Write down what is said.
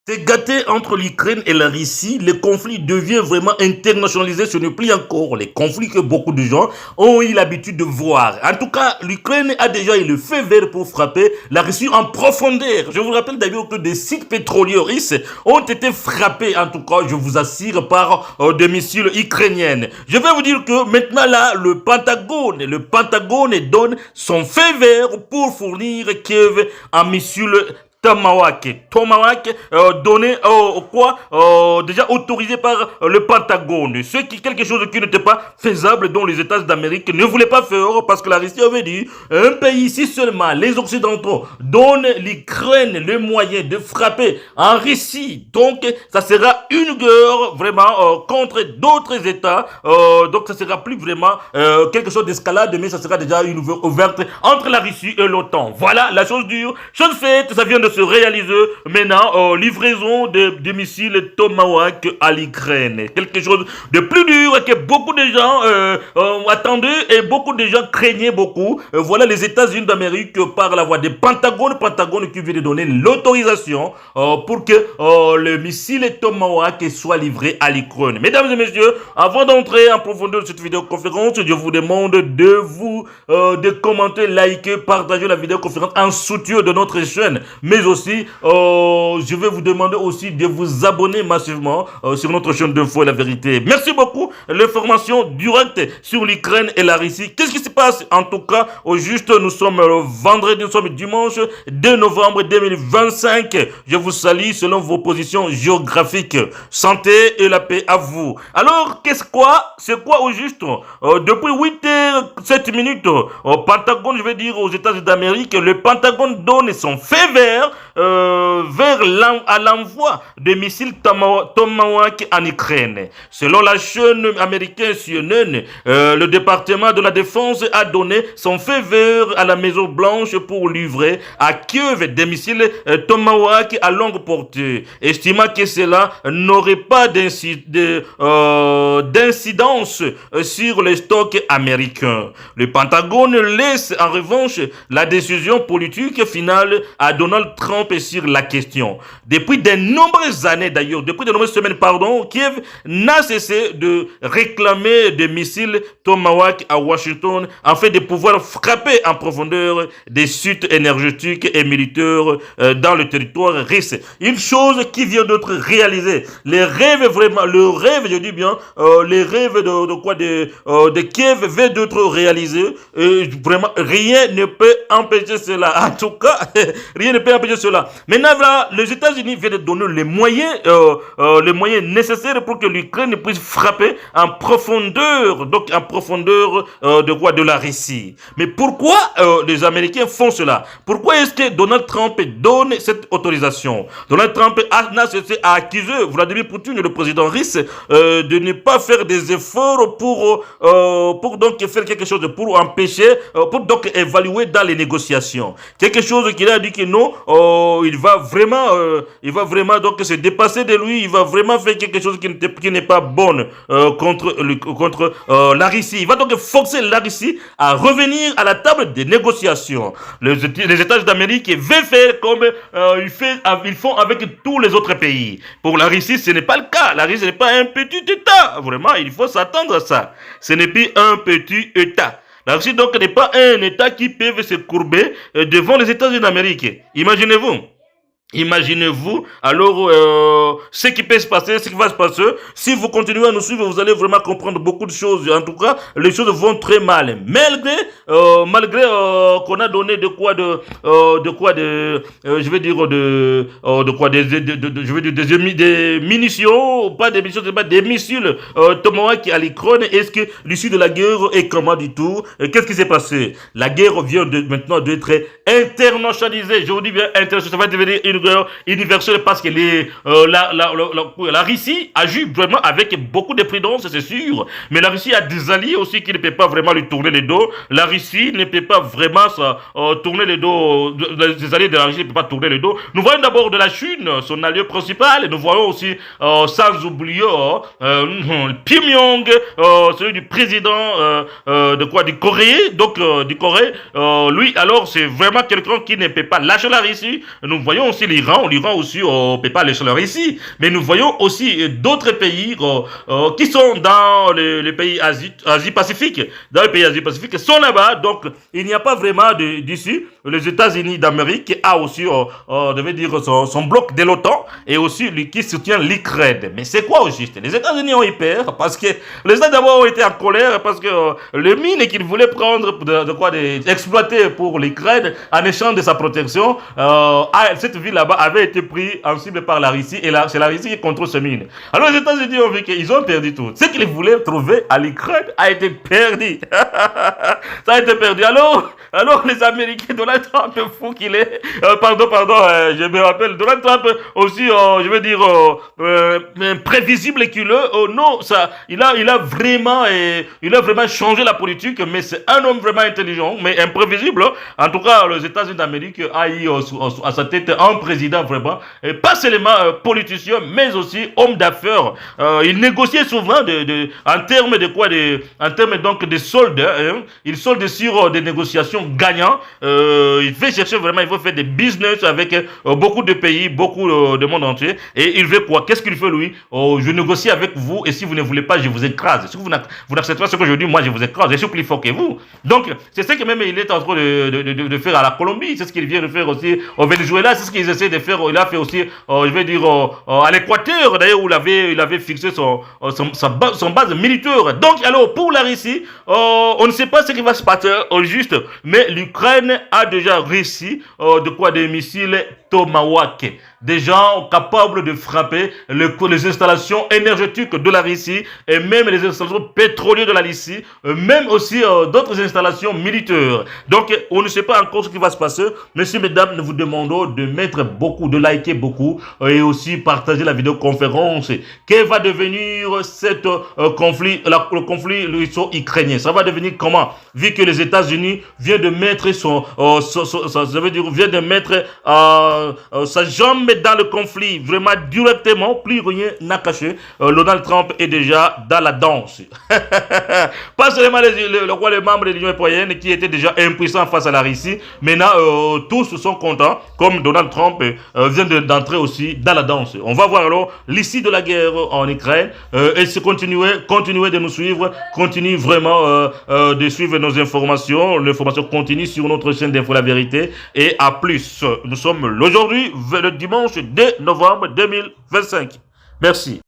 C'est gâté entre l'Ukraine et la Russie, le conflit devient vraiment internationalisé, ce n'est plus encore les conflits que beaucoup de gens ont eu l'habitude de voir. En tout cas, l'Ukraine a déjà eu le feu vert pour frapper la Russie en profondeur. Je vous rappelle d'ailleurs que des sites pétroliers russes ont été frappés, en tout cas, je vous assure, par des missiles ukrainiens. Je vais vous dire que maintenant là, le Pentagone donne son feu vert pour fournir Kiev un missile Tomahawk, donné déjà autorisé par le Pentagone. Quelque chose qui n'était pas faisable, dont les États d'Amérique ne voulaient pas faire parce que la Russie avait dit un pays, si seulement les Occidentaux donnent l'Ukraine le moyen de frapper en Russie, donc ça sera une guerre vraiment contre d'autres États. Donc ça sera plus vraiment quelque chose d'escalade, mais ça sera déjà une guerre ouverte entre la Russie et l'OTAN. Voilà la chose dure. Chose faite, ça vient de se réaliser maintenant, livraison de missiles Tomahawk à l'Ukraine. Quelque chose de plus dur que beaucoup de gens attendaient et beaucoup de gens craignaient beaucoup. Voilà les États-Unis d'Amérique par la voie des Pentagone qui vient de donner l'autorisation pour que le missile Tomahawk soit livré à l'Ukraine. Mesdames et messieurs, avant d'entrer en profondeur de cette vidéoconférence, je vous demande de commenter, liker, partager la vidéoconférence en soutien de notre chaîne, mais aussi je vais vous demander aussi de vous abonner massivement sur notre chaîne d'info et la vérité. Merci beaucoup. L'information directe sur l'Ukraine et la Russie. Qu'est-ce qui se passe? En tout cas, au juste, nous sommes vendredi, nous sommes dimanche 2 novembre 2025. Je vous salue selon vos positions géographiques. Santé et la paix à vous. Alors, c'est quoi au juste? Depuis 8h07 au Pentagone, je vais dire aux États-Unis d'Amérique, le Pentagone donne son feu vert à l'envoi de missiles Tomahawk en Ukraine. Selon la chaîne américaine CNN, le département de la défense a donné son feu vert à la Maison Blanche pour livrer à Kiev des missiles Tomahawk à longue portée, estimant que cela n'aurait pas d'incidence sur les stocks américains. Le Pentagone laisse en revanche la décision politique finale à Donald Trump sur la question. Depuis de nombreuses années d'ailleurs, depuis de nombreuses semaines, Kiev n'a cessé de réclamer des missiles Tomahawk à Washington afin de pouvoir frapper en profondeur des sites énergétiques et militaires dans le territoire russe. Une chose qui vient d'être réalisée. Les rêves de Kiev vient d'être réalisé. Vraiment, rien ne peut empêcher cela. En tout cas, rien ne peut empêcher cela. Maintenant, là, les États-Unis viennent de donner les moyens nécessaires pour que l'Ukraine puisse frapper en profondeur, de la Russie. Mais pourquoi les Américains font cela? Pourquoi est-ce que Donald Trump donne cette autorisation? Donald Trump n'a cessé à accuser Vladimir Poutine, le président russe, de ne pas faire des efforts pour donc faire quelque chose, pour empêcher, pour donc évaluer dans les négociations. Quelque chose qu'il a dit que non, il va vraiment donc se dépasser de lui, il va vraiment faire quelque chose qui n'est pas bon contre la Russie. Il va donc forcer la Russie à revenir à la table des négociations. Les États d'Amérique veulent faire comme ils font avec tous les autres pays. Pour la Russie, ce n'est pas le cas. La Russie n'est pas un petit État. Vraiment, il faut s'attendre à ça. Ce n'est plus un petit État. La Russie donc n'est pas un État qui peut se courber devant les États-Unis d'Amérique. Imaginez-vous, alors, ce qui peut se passer, ce qui va se passer. Si vous continuez à nous suivre, vous allez vraiment comprendre beaucoup de choses. En tout cas, les choses vont très mal. Malgré qu'on a donné des munitions, pas des munitions, c'est pas des missiles, Tomahawk à l'Ukraine. Est-ce que l'issue de la guerre est comment du tout? Qu'est-ce qui s'est passé? La guerre vient maintenant d'être internationalisée. Je vous dis bien internationalisée. Ça va devenir une guerre universelle parce que la Russie agit vraiment avec beaucoup de prudence, c'est sûr. Mais la Russie a des alliés aussi qui ne peuvent pas vraiment lui tourner le dos. La Russie ne peut pas vraiment tourner le dos. Les alliés de la Russie ne peuvent pas tourner le dos. Nous voyons d'abord de la Chine, son allié principal. Nous voyons aussi, sans oublier, Pyongyang, celui du président du Corée. Donc, du Corée. Lui, alors, c'est vraiment quelqu'un qui ne peut pas lâcher la Russie. Nous voyons aussi l'Iran aussi ne peut pas lécher leur ici. Mais nous voyons aussi d'autres pays qui sont dans les pays Asie-Pacifique. Dans les pays Asie-Pacifique, sont là-bas. Donc, il n'y a pas vraiment d'issue. Les États-Unis d'Amérique a aussi, devait dire, son bloc de l'OTAN et aussi lui qui soutient l'Ukraine. Mais c'est quoi au juste? Les États-Unis ont eu peur parce que les États d'abord ont été en colère parce que les mines qu'ils voulaient prendre exploiter pour l'Ukraine en échange de sa protection, cette ville là-bas avait été prise en cible par la Russie et c'est la Russie qui contrôle ces mines. Alors les États-Unis ont vu qu'ils ont perdu tout. Ce qu'ils voulaient trouver à l'Ukraine a été perdu. Ça a été perdu. Alors les Américains, Donald Trump, fou qu'il est, je me rappelle, Donald Trump aussi, je veux dire, prévisible qu'il est, non, ça, il a vraiment changé la politique, mais c'est un homme vraiment intelligent, mais imprévisible. En tout cas, les États-Unis d'Amérique a eu à sa tête un président vraiment, et pas seulement politicien, mais aussi homme d'affaires. Il négociait souvent en termes de quoi, en termes donc de soldes. Hein, il solde sur des négociations gagnantes. Il veut chercher vraiment, il veut faire des business avec beaucoup de pays, beaucoup de monde entier. Et il veut quoi? Qu'est-ce qu'il fait lui? Je négocie avec vous et si vous ne voulez pas, je vous écrase. Si vous n'acceptez pas ce que je dis, moi je vous écrase. Je suis plus fort que vous. Donc, c'est ce que même il est en train de faire à la Colombie. C'est ce qu'il vient de faire aussi au Venezuela. C'est ce qu'ils essaient de faire. Il a fait aussi, je vais dire, à l'Équateur, d'ailleurs, où il avait fixé son base militaire. Donc, alors, pour la Russie, on ne sait pas ce qui va se passer au juste, mais l'Ukraine a déjà réussi des missiles Tomahawk, des gens capables de frapper les installations énergétiques de la Russie et même les installations pétrolières de la Russie, même aussi d'autres installations militaires. Donc, on ne sait pas encore ce qui va se passer. Messieurs, mesdames, nous vous demandons de mettre beaucoup, de liker beaucoup et aussi partager la vidéoconférence. Quel va devenir cette conflit, le conflit russo-ukrainien? Ça va devenir comment? Vu que les États-Unis viennent de mettre sa jambe dans le conflit, vraiment directement, plus rien n'a caché. Donald Trump est déjà dans la danse. Pas seulement les membres de l'Union européenne qui étaient déjà impuissants face à la Russie, maintenant tous sont contents, comme Donald Trump vient d'entrer aussi dans la danse. On va voir alors l'issue de la guerre en Ukraine et continuer de nous suivre, continuer vraiment de suivre nos informations. L'information continue sur notre chaîne d'Info La Vérité et à plus. Nous sommes aujourd'hui le dimanche 2 novembre 2025. Merci.